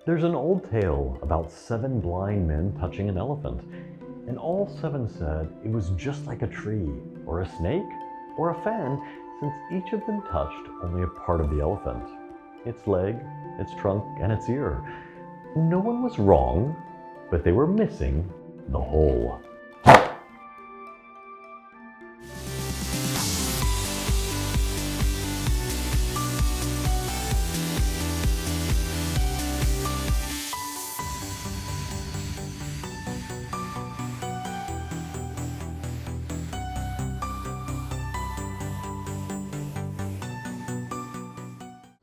There's an old tale about 7 blind men touching an elephant, and all 7 said it was just like a tree, or a snake, or a fan, since each of them touched only a part of the elephant. Its leg, its trunk, and its ear. No one was wrong, but they were missing the whole.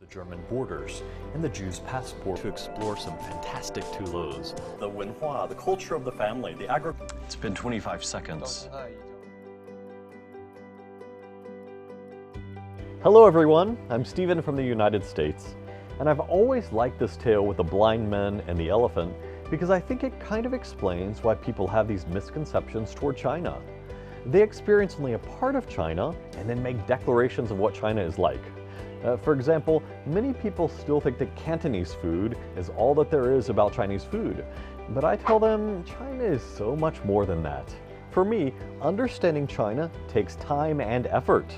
German borders and the Jews' passport to explore some fantastic toulouse. The wenhua, the culture of the family, the It's been 25 seconds. Hello everyone, I'm Steven from the United States, and I've always liked this tale with the blind men and the elephant because I think it kind of explains why people have these misconceptions toward China. They experience only a part of China and then make declarations of what China is like. For example, many people still think that Cantonese food is all that there is about Chinese food, but I tell them China is so much more than that. For me, understanding China takes time and effort.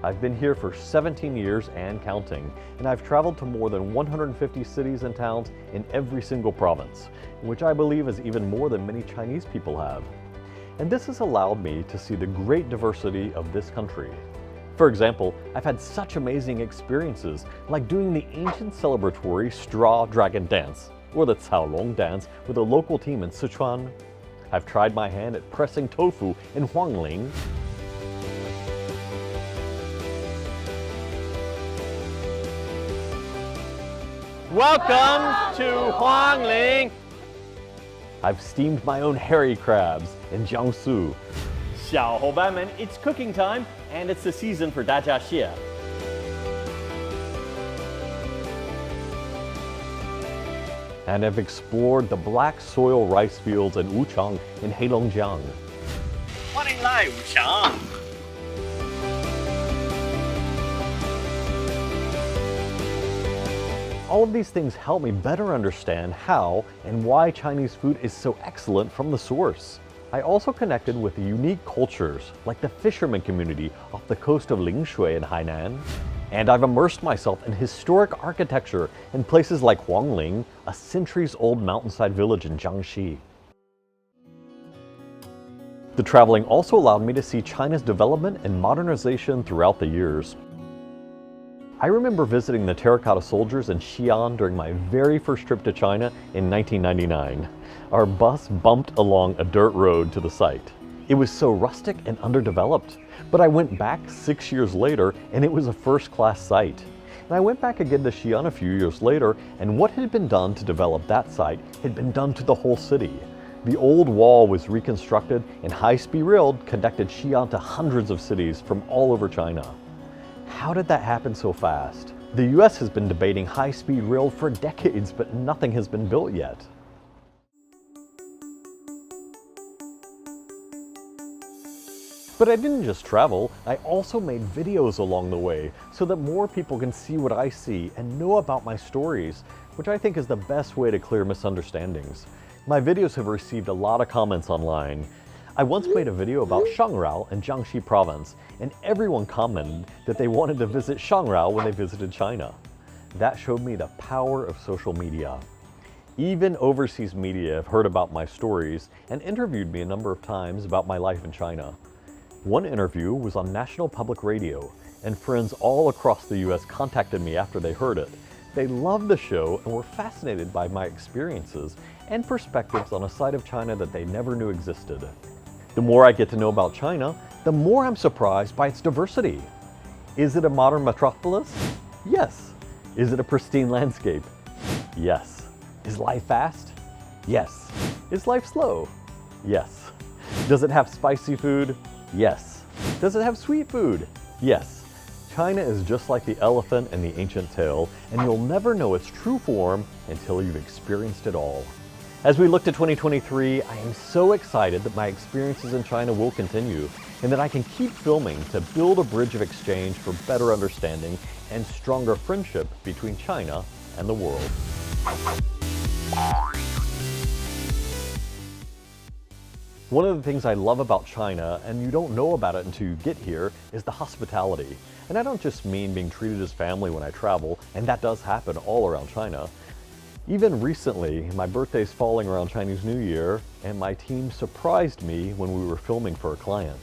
I've been here for 17 years and counting, and I've traveled to more than 150 cities and towns in every single province, which I believe is even more than many Chinese people have. And this has allowed me to see the great diversity of this country. For example, I've had such amazing experiences, like doing the ancient celebratory straw dragon dance, or the Caolong dance with a local team in Sichuan. I've tried my hand at pressing tofu in Huangling. Welcome to Huangling! I've steamed my own hairy crabs in Jiangsu. 小伙伴们 it's cooking time, and it's the season for 大闸蟹. And I've explored the black soil rice fields in Wuchang in Heilongjiang. 欢迎来武昌. All of these things help me better understand how and why Chinese food is so excellent from the source. I also connected with the unique cultures, like the fisherman community off the coast of Lingshui in Hainan. And I've immersed myself in historic architecture in places like Huangling, a centuries-old mountainside village in Jiangxi. The traveling also allowed me to see China's development and modernization throughout the years. I remember visiting the terracotta soldiers in Xi'an during my very first trip to China in 1999. Our bus bumped along a dirt road to the site. It was so rustic and underdeveloped, but I went back 6 years later and it was a first-class site. And I went back again to Xi'an a few years later, and what had been done to develop that site had been done to the whole city. The old wall was reconstructed and high-speed rail connected Xi'an to hundreds of cities from all over China. How did that happen so fast? The US has been debating high-speed rail for decades, but nothing has been built yet. But I didn't just travel, I also made videos along the way so that more people can see what I see and know about my stories, which I think is the best way to clear misunderstandings. My videos have received a lot of comments online. I once made a video about Shangrao in Jiangxi province, and everyone commented that they wanted to visit Shangrao when they visited China. That showed me the power of social media. Even overseas media have heard about my stories and interviewed me a number of times about my life in China. One interview was on National Public Radio, and friends all across the US contacted me after they heard it. They loved the show and were fascinated by my experiences and perspectives on a side of China that they never knew existed. The more I get to know about China, the more I'm surprised by its diversity. Is it a modern metropolis? Yes. Is it a pristine landscape? Yes. Is life fast? Yes. Is life slow? Yes. Does it have spicy food? Yes. Does it have sweet food? Yes. China is just like the elephant in the ancient tale, and you'll never know its true form until you've experienced it all. As we look to 2023, I am so excited that my experiences in China will continue, and that I can keep filming to build a bridge of exchange for better understanding and stronger friendship between China and the world. One of the things I love about China, and you don't know about it until you get here, is the hospitality. And I don't just mean being treated as family when I travel, and that does happen all around China. Even recently, my birthday's falling around Chinese New Year, and my team surprised me when we were filming for a client.